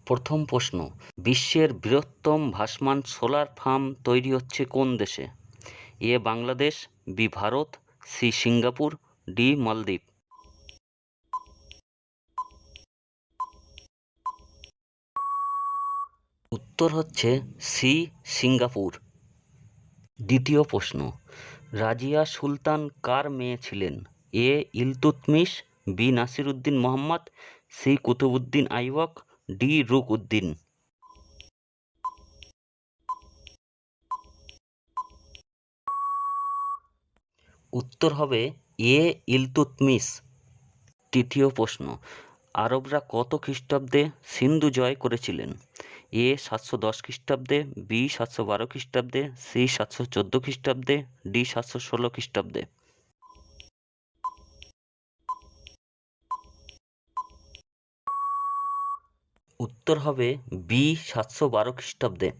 প্রথম প্রশ্ন, বিশ্বের বৃহত্তম ভাসমান সোলার ফার্ম তৈরি হচ্ছে কোন দেশে? A Bangladesh, B Bharat, C Singapore, D মালদ্বীপ। উত্তর হচ্ছে সি সিঙ্গাপুর। দ্বিতীয় প্রশ্ন, রাজিয়া সুলতান কার মেয়ে ছিলেন? A Iltutmish, B Nasiruddin Mohammad, C Qutbuddin Aibak, D Ruk Uddin. উত্তর হবে এ ইলতুৎমিশ। তৃতীয় প্রশ্ন, আরবরা কত খ্রিস্টাব্দে সিন্ধু জয় করেছিলেন? এ 710 খ্রিস্টাব্দে, বি 712 খ্রিস্টাব্দে, সি 714 খ্রিস্টাব্দে, ডি 716 খ্রিস্টাব্দে। উত্তর হবে বি 712 খ্রিস্টাব্দে।